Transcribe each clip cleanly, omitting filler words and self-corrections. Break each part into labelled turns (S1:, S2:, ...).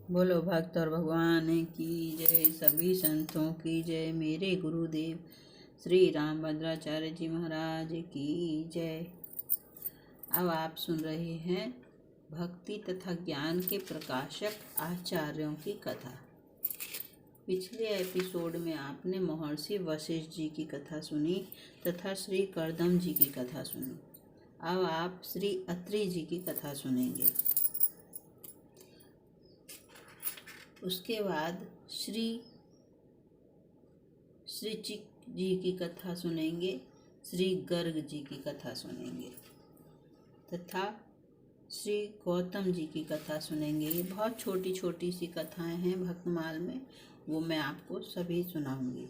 S1: बोलो भक्त और भगवान की जय, सभी संतों की जय, मेरे गुरुदेव श्री रामभद्राचार्य जी महाराज की जय। अब आप सुन रहे हैं भक्ति तथा ज्ञान के प्रकाशक आचार्यों की कथा। पिछले एपिसोड में आपने महर्षि वशिष्ठ जी की कथा सुनी तथा श्री कर्दम जी की कथा सुनी। अब आप श्री अत्रि जी की कथा सुनेंगे। उसके बाद श्री चिक जी की कथा सुनेंगे, श्री गर्ग जी की कथा सुनेंगे तथा श्री गौतम जी की कथा सुनेंगे। ये बहुत छोटी छोटी सी कथाएं हैं भक्तमाल में, वो मैं आपको सभी सुनाऊंगी।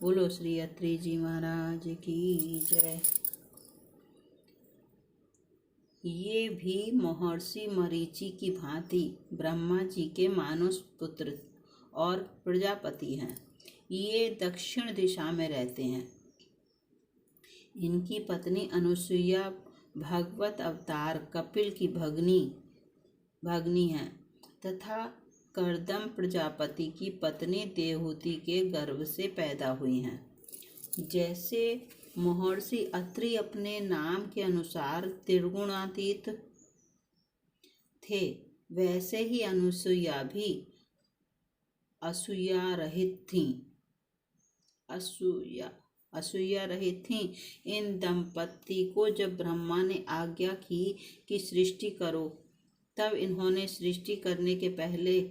S1: बोलो श्री अत्रि जी महाराज की जय। ये भी महर्षि मरीचि की भांति ब्रह्मा जी के मानस पुत्र और प्रजापति हैं। ये दक्षिण दिशा में रहते हैं। इनकी पत्नी अनुसुईया भगवत अवतार कपिल की भगनी हैं तथा कर्दम प्रजापति की पत्नी देवहूति के गर्भ से पैदा हुई हैं। जैसे महर्षि अत्रि अपने नाम के अनुसार त्रिगुणातीत थे, वैसे ही अनुसुईया भी असूया रहित थीं। इन दंपत्ति को जब ब्रह्मा ने आज्ञा की कि सृष्टि करो, तब इन्होंने सृष्टि करने के पहले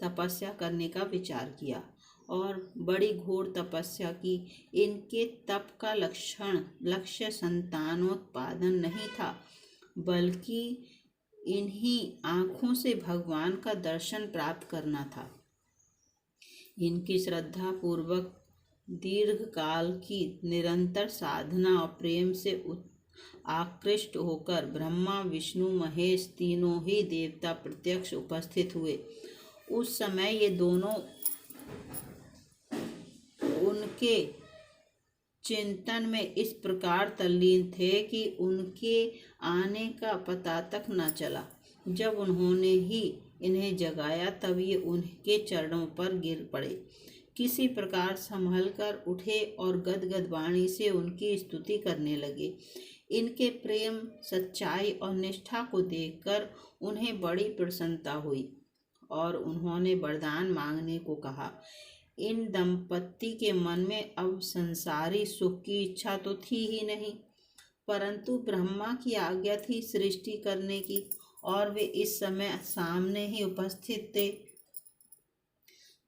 S1: तपस्या करने का विचार किया और बड़ी घोर तपस्या की। इनके तप का लक्ष्य संतानोत्पादन नहीं था, बल्कि इन्हीं आँखों से भगवान का दर्शन प्राप्त करना था। इनकी श्रद्धा पूर्वक दीर्घ काल की निरंतर साधना और प्रेम से आकृष्ट होकर ब्रह्मा विष्णु महेश तीनों ही देवता प्रत्यक्ष उपस्थित हुए। उस समय ये दोनों उनके चिंतन में इस प्रकार तल्लीन थे कि उनके आने का पता तक न चला। जब उन्होंने ही इन्हें जगाया, तब ये उनके चरणों पर गिर पड़े, किसी प्रकार संभल कर उठे और गदगद वाणी से उनकी स्तुति करने लगे। इनके प्रेम, सच्चाई और निष्ठा को देखकर उन्हें बड़ी प्रसन्नता हुई और उन्होंने वरदान मांगने को कहा। इन दंपत्ति के मन में अब संसारी सुख की इच्छा तो थी ही नहीं, परंतु ब्रह्मा की आज्ञा थी सृष्टि करने की और वे इस समय सामने ही उपस्थित थे।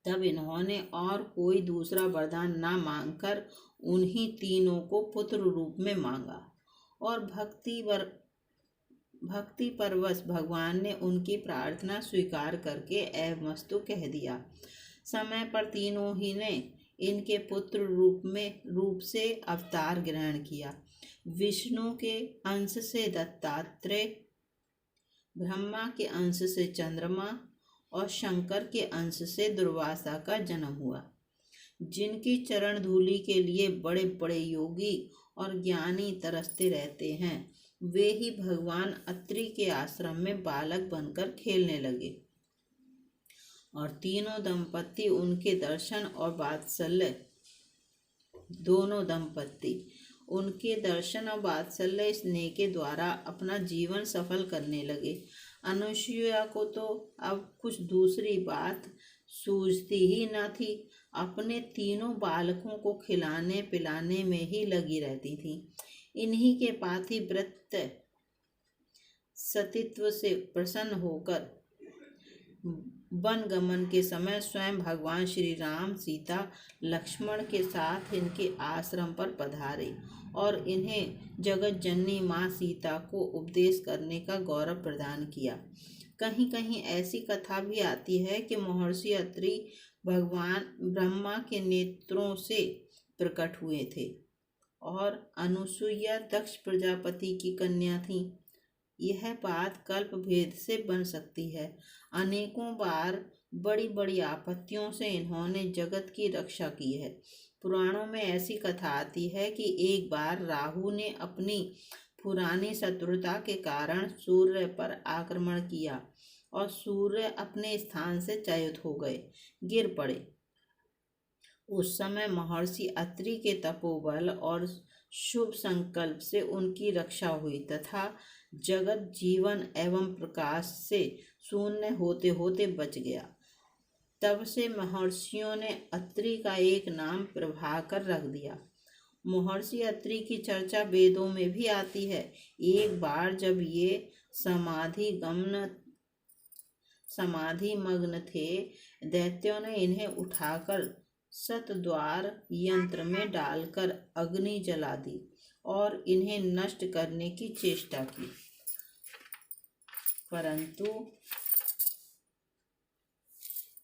S1: तब इन्होंने और कोई दूसरा वरदान न मांगकर उन्हीं तीनों को पुत्र रूप में मांगा और भक्ति परवश भगवान ने उनकी प्रार्थना स्वीकार करके एवमस्तु कह दिया। समय पर तीनों ही ने इनके पुत्र रूप से अवतार ग्रहण किया। विष्णु के अंश से दत्तात्रेय, ब्रह्मा के अंश से चंद्रमा और शंकर के अंश से दुर्वासा का जन्म हुआ। जिनकी चरण धूलि के लिए बड़े बड़े योगी और ज्ञानी तरसते रहते हैं, वे ही भगवान अत्रि के आश्रम में बालक बनकर खेलने लगे और तीनों दंपत्ति उनके दर्शन और वात्सल्य स्नेह के द्वारा अपना जीवन सफल करने लगे। अनुसुईया को तो अब कुछ दूसरी बात सूझती ही न थी, अपने तीनों बालकों को खिलाने पिलाने में ही लगी रहती थी। इन्हीं के पातिव्रत सतीत्व से प्रसन्न होकर वन गमन के समय स्वयं भगवान श्री राम सीता लक्ष्मण के साथ इनके आश्रम पर पधारे और इन्हें जगत जननी माँ सीता को उपदेश करने का गौरव प्रदान किया। कहीं कहीं ऐसी कथा भी आती है कि महर्षि अत्रि भगवान ब्रह्मा के नेत्रों से प्रकट हुए थे और अनुसुईया दक्ष प्रजापति की कन्या थी। यह बात कल्प भेद से बन सकती है। अनेकों बार बड़ी बड़ी आपत्तियों से इन्होंने जगत की रक्षा की है। पुराणों में ऐसी कथा आती है कि एक बार राहु ने अपनी पुरानी शत्रुता के कारण सूर्य पर आक्रमण किया और सूर्य अपने स्थान से च्युत हो गए, गिर पड़े। उस समय महर्षि अत्रि के तपोबल और शुभ संकल्प से उनकी रक्षा हुई तथा जगत जीवन एवं प्रकाश से शून्य होते होते बच गया। तब से महर्षियों ने अत्रि का एक नाम प्रभाकर रख दिया। महर्षि अत्रि की चर्चा वेदों में भी आती है। एक बार जब ये समाधि मग्न थे, दैत्यों ने इन्हें उठाकर शतद्वार यंत्र में डालकर अग्नि जला दी और इन्हें नष्ट करने की चेष्टा की,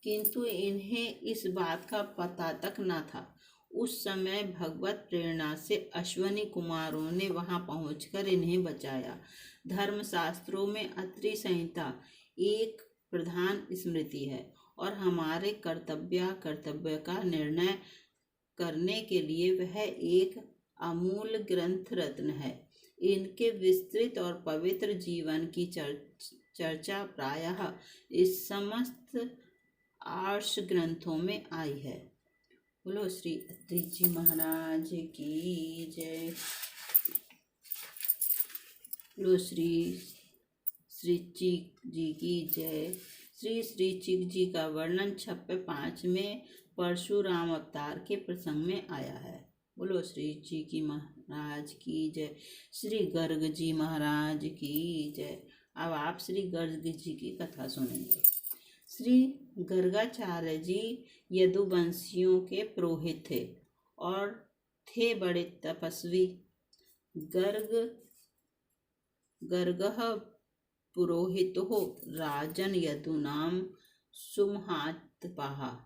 S1: किंतु इन्हें इस बात का पता तक न था। उस समय भगवत प्रेरणा से अश्वनी कुमारों ने वहां पहुंचकर इन्हें बचाया। धर्मशास्त्रों में अत्रि संहिता एक प्रधान स्मृति है और हमारे कर्तव्य का निर्णय करने के लिए वह एक अमूल्य ग्रंथ रत्न है। इनके विस्तृत और पवित्र जीवन की चर्चा प्रायः इस समस्त आर्ष ग्रंथों में आई है। बोलो श्री अत्रि जी महाराज की जय। बोलो श्री चिक जी की जय। श्री चिक जी का वर्णन 56 में परशुराम अवतार के प्रसंग में आया है। बोलो श्री जी की महाराज की जय। श्री गर्ग जी महाराज की जय। अब आप श्री गर्ग जी की कथा सुनेंगे। श्री गर्गाचार्य जी यदुवंशियों के पुरोहित थे और थे बड़े तपस्वी। गर्गः पुरोहितो राजन यदूनाम सुमहात्पाः।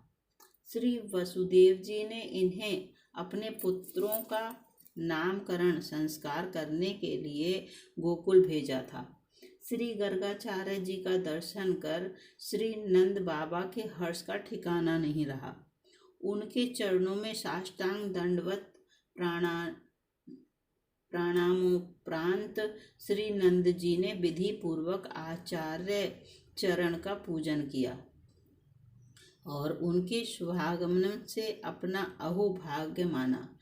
S1: श्री वसुदेव जी ने इन्हें अपने पुत्रों का नामकरण संस्कार करने के लिए गोकुल भेजा था। श्री गर्गाचार्य जी का दर्शन कर श्री नंद बाबा के हर्ष का ठिकाना नहीं रहा। उनके चरणों में साष्टांग दंडवत प्रणामोपरांत श्री नंद जी ने विधि पूर्वक आचार्य चरण का पूजन किया और उनके शुभागमन से अपना अहोभाग्य माना।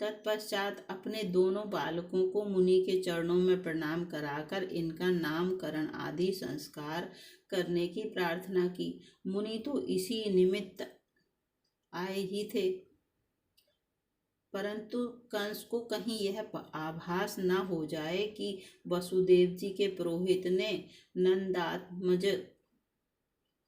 S1: तत्पश्चात अपने दोनों बालकों को मुनि के चरणों में प्रणाम कराकर इनका नामकरण आदि संस्कार करने की प्रार्थना की। मुनि तो इसी निमित्त आए ही थे, परंतु कंस को कहीं यह आभास न हो जाए कि वसुदेव जी के पुरोहित ने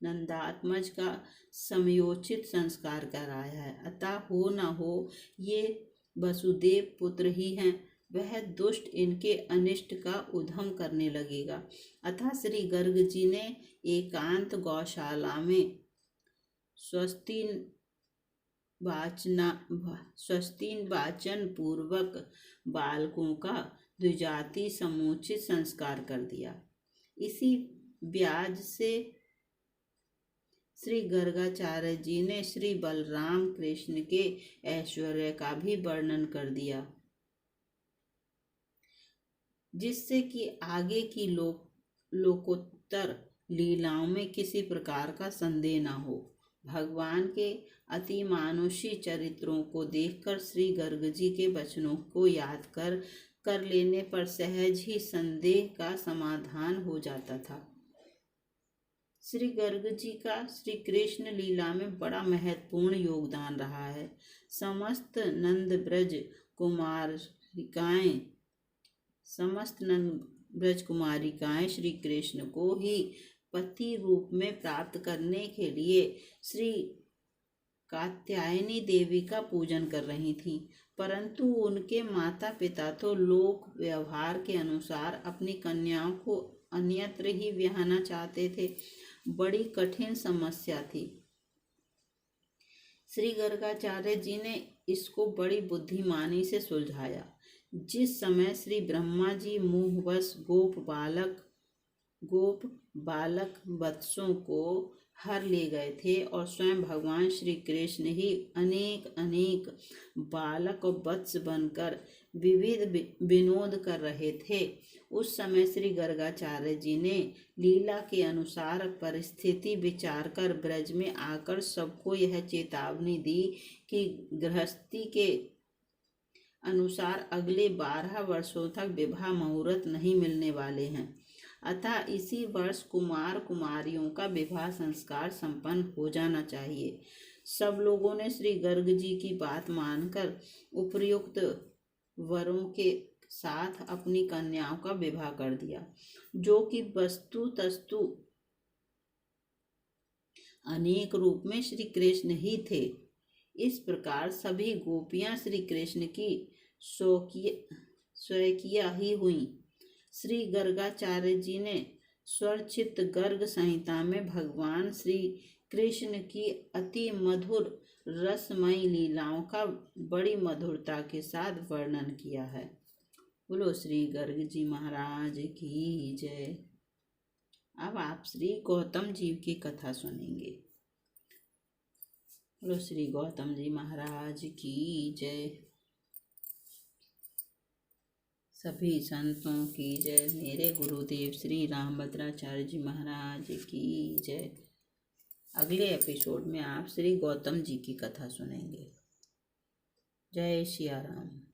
S1: नंदात्मज का समयोचित संस्कार कराया है, अतः हो न हो ये वसुदेव पुत्र ही हैं। वह दुष्ट इनके अनिष्ट का उद्यम करने लगेगा। अतः श्री गर्ग जी ने एकांत गौशाला में स्वस्तिन वाचन पूर्वक बालकों का द्विजाति समुचित संस्कार कर दिया। इसी ब्याज से श्री गर्गाचार्य जी ने श्री बलराम कृष्ण के ऐश्वर्य का भी वर्णन कर दिया, जिससे कि आगे की लोकोत्तर लीलाओं में किसी प्रकार का संदेह न हो। भगवान के अति मानुषी चरित्रों को देखकर श्री गर्ग जी के वचनों को याद कर लेने पर सहज ही संदेह का समाधान हो जाता था। श्री गर्ग जी का श्री कृष्ण लीला में बड़ा महत्वपूर्ण योगदान रहा है। समस्त नंद ब्रज कुमारिकाएं श्री कृष्ण को ही पति रूप में प्राप्त करने के लिए श्री कात्यायनी देवी का पूजन कर रही थीं, परंतु उनके माता पिता तो लोक व्यवहार के अनुसार अपनी कन्याओं को अन्यत्र ही ब्याहना चाहते थे। बड़ी कठिन समस्या थी। श्री गर्गाचार्य जी ने इसको बड़ी बुद्धिमानी से सुलझाया। जिस समय श्री ब्रह्मा जी मोहवश गोप बालक वत्सों को हर ले गए थे और स्वयं भगवान श्री कृष्ण ही अनेक अनेक बालक और वत्स बनकर विविध विनोद कर रहे थे। उस समय श्री गर्गाचार्य जी ने लीला के अनुसार परिस्थिति विचार कर ब्रज में आकर सबको यह चेतावनी दी कि गृहस्थी के अनुसार अगले 12 वर्षों तक विवाह मुहूर्त नहीं मिलने वाले हैं, अतः इसी वर्ष कुमार कुमारियों का विवाह संस्कार संपन्न हो जाना चाहिए। सब लोगों ने श्री गर्ग जी की बात मानकर उपर्युक्त वरों के साथ अपनी कन्याओं का विवाह कर दिया, जो कि वस्तु तस्तु अनेक रूप में श्री कृष्ण ही थे। इस प्रकार सभी गोपियां श्री कृष्ण की स्वकीय ही हुई। श्री गर्गाचार्य जी ने स्वरचित गर्ग संहिता में भगवान श्री कृष्ण की अति मधुर रसमयी लीलाओं का बड़ी मधुरता के साथ वर्णन किया है। बोलो श्री गर्ग जी महाराज की जय। अब आप श्री गौतम जी की कथा सुनेंगे। बोलो श्री गौतम जी महाराज की जय। सभी संतों की जय। मेरे गुरुदेव श्री रामभद्राचार्य जी महाराज की जय। अगले एपिसोड में आप श्री गौतम जी की कथा सुनेंगे। जय सिया राम।